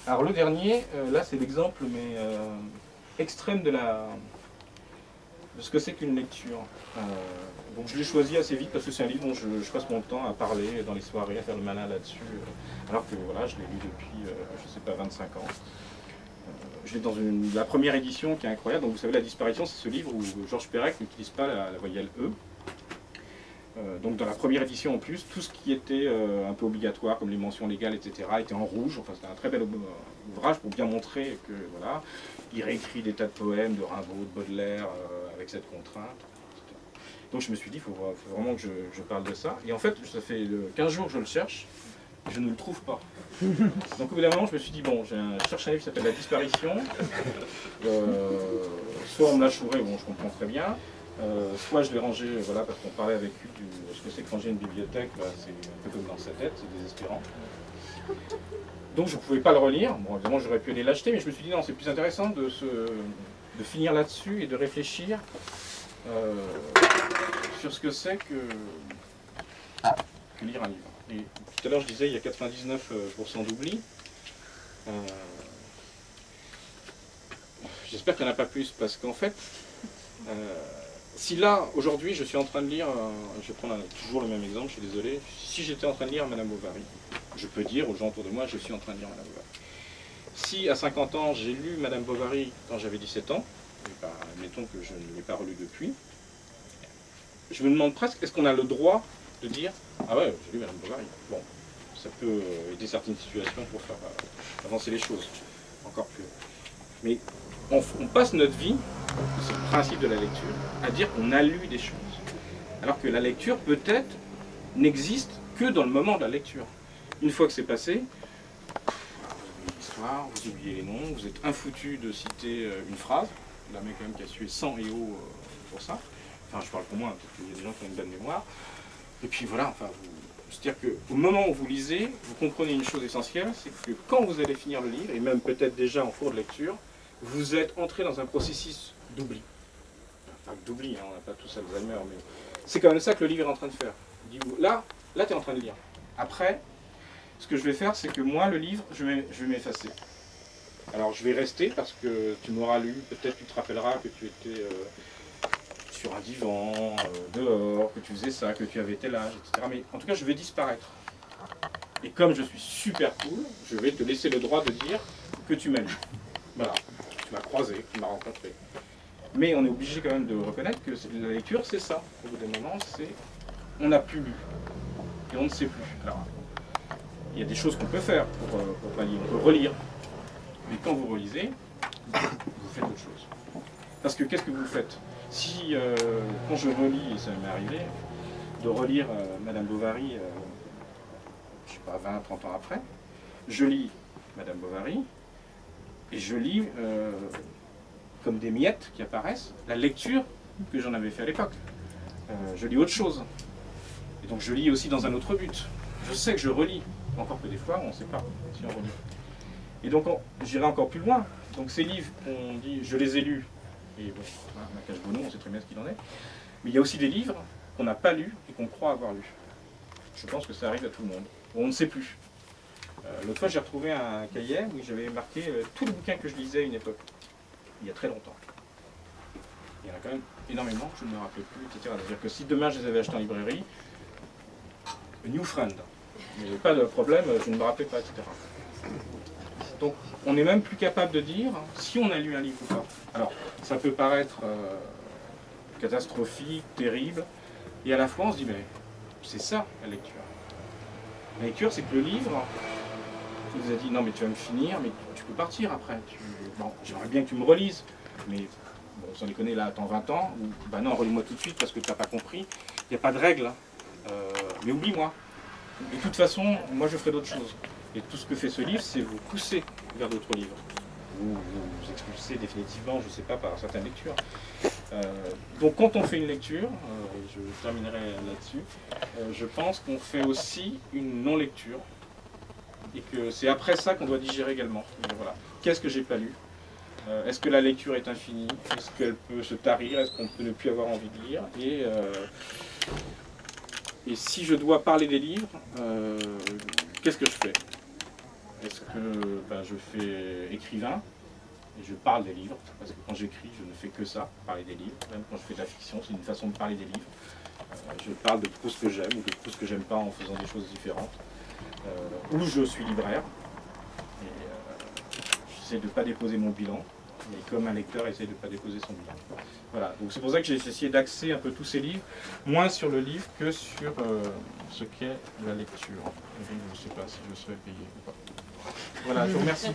Alors le dernier, là c'est l'exemple mais extrême de ce que c'est qu'une lecture. Donc je l'ai choisi assez vite parce que c'est un livre dont je passe mon temps à parler dans les soirées, à faire le malin là-dessus, alors que voilà, je l'ai lu depuis, je sais pas, 25 ans. Je l'ai dans la première édition qui est incroyable. Donc vous savez, La disparition, c'est ce livre où Georges Perec n'utilise pas la voyelle E. Donc dans la première édition en plus, tout ce qui était un peu obligatoire, comme les mentions légales, etc., était en rouge. Enfin, c'était un très bel ouvrage pour bien montrer que voilà, il réécrit des tas de poèmes de Rimbaud, de Baudelaire, avec cette contrainte, etc. Donc je me suis dit, il faut vraiment que je parle de ça. Et en fait, ça fait 15 jours que je le cherche, et je ne le trouve pas. Donc au bout d'un moment, je me suis dit, bon, je cherche un livre qui s'appelle La disparition. Soit on me l'a chouré, bon, je comprends très bien. Soit je l'ai rangé, voilà, parce qu'on parlait avec lui de ce que c'est que ranger une bibliothèque, bah, c'est un peu comme dans sa tête, c'est désespérant. Donc je ne pouvais pas le relire. Bon, évidemment, j'aurais pu aller l'acheter, mais je me suis dit, non, c'est plus intéressant de finir là-dessus et de réfléchir sur ce que c'est que lire un livre. Et tout à l'heure, je disais, il y a 99% d'oubli. J'espère qu'il n'y en a pas plus, parce qu'en fait, si là, aujourd'hui, je suis en train de lire, je vais prendre toujours le même exemple, je suis désolé, si j'étais en train de lire Madame Bovary, je peux dire aux gens autour de moi, je suis en train de lire Madame Bovary. Si à 50 ans, j'ai lu Madame Bovary quand j'avais 17 ans, et ben, admettons que je ne l'ai pas relu depuis, je me demande presque, est-ce qu'on a le droit de dire « Ah ouais, j'ai lu Madame Bovary ». Bon, ça peut aider certaines situations pour faire avancer les choses, encore plus. Mais on passe notre vie, c'est le principe de la lecture, à dire qu'on a lu des choses. Alors que la lecture, peut-être, n'existe que dans le moment de la lecture. Une fois que c'est passé, vous oubliez l'histoire, vous oubliez les noms, vous êtes infoutu de citer une phrase. La mec quand même qui a sué sang et eau pour ça. Enfin, je parle pour moi, parce qu'il y a des gens qui ont une bonne mémoire. Et puis voilà, enfin, c'est-à-dire qu'au moment où vous lisez, vous comprenez une chose essentielle, c'est que quand vous allez finir le livre, et même peut-être déjà en cours de lecture, vous êtes entré dans un processus d'oubli. Enfin, d'oubli, hein, on n'a pas tous Alzheimer, mais c'est quand même ça que le livre est en train de faire. Là tu es en train de lire. Après, ce que je vais faire, c'est que moi, le livre, je vais m'effacer. Alors, je vais rester parce que tu m'auras lu, peut-être tu te rappelleras que tu étais sur un divan, dehors, que tu faisais ça, que tu avais tel âge, etc. Mais en tout cas, je vais disparaître. Et comme je suis super cool, je vais te laisser le droit de dire que tu m'as lu. Voilà. Tu m'as croisé, tu m'as rencontré. Mais on est obligé quand même de reconnaître que la lecture, c'est ça. Au bout d'un moment, c'est on n'a plus lu. Et on ne sait plus. Alors, il y a des choses qu'on peut faire pour pas lire. On peut relire. Mais quand vous relisez, vous faites autre chose. Parce que qu'est-ce que vous faites? Si, quand je relis, et ça m'est arrivé, de relire Madame Bovary, je ne sais pas, 20, 30 ans après, je lis Madame Bovary, et je lis, comme des miettes qui apparaissent, la lecture que j'en avais fait à l'époque. Je lis autre chose. Et donc je lis aussi dans un autre but. Je sais que je relis, encore que des fois on ne sait pas si on relit. Et donc j'irai encore plus loin. Donc ces livres, on dit, je les ai lus, et bon, Nakache Bono, on sait très bien ce qu'il en est. Mais il y a aussi des livres qu'on n'a pas lus et qu'on croit avoir lus. Je pense que ça arrive à tout le monde. On ne sait plus. L'autre fois, j'ai retrouvé un cahier où j'avais marqué tous les bouquins que je lisais à une époque, il y a très longtemps. Il y en a quand même énormément que je ne me rappelle plus, etc. C'est-à-dire que si demain je les avais achetés en librairie, a new friend, il n'y avait pas de problème, je ne me rappelais pas, etc. Donc, on n'est même plus capable de dire si on a lu un livre ou pas. Alors, ça peut paraître catastrophique, terrible, et à la fois on se dit, mais c'est ça la lecture. La lecture, c'est que le livre, il vous a dit, non mais tu vas me finir, mais tu peux partir après. Bon, j'aimerais bien que tu me relises, mais bon, sans déconner, là, attends 20 ans, ou bah non, relis-moi tout de suite parce que tu n'as pas compris. Il n'y a pas de règle, hein. Mais oublie-moi. De toute façon, moi je ferai d'autres choses. Et tout ce que fait ce livre, c'est vous pousser vers d'autres livres. Vous expulser définitivement, je ne sais pas, par certaines lectures. Donc quand on fait une lecture, et je terminerai là-dessus, je pense qu'on fait aussi une non-lecture. Et que c'est après ça qu'on doit digérer également. Voilà. Qu'est-ce que j'ai pas lu? Est-ce que la lecture est infinie? Est-ce qu'elle peut se tarir? Est-ce qu'on peut ne plus avoir envie de lire? Et si je dois parler des livres, qu'est-ce que je fais? est-ce que je fais écrivain et je parle des livres, parce que quand j'écris, je ne fais que ça, parler des livres. Même quand je fais de la fiction, c'est une façon de parler des livres. Je parle de Proust que j'aime ou de Proust que j'aime pas en faisant des choses différentes. Ou je suis libraire, et j'essaie de ne pas déposer mon bilan, mais comme un lecteur essaie de ne pas déposer son bilan. Voilà, donc c'est pour ça que j'ai essayé d'axer un peu tous ces livres, moins sur le livre que sur ce qu'est la lecture. Je ne sais pas si je serai payé ou pas. Voilà, je vous remercie.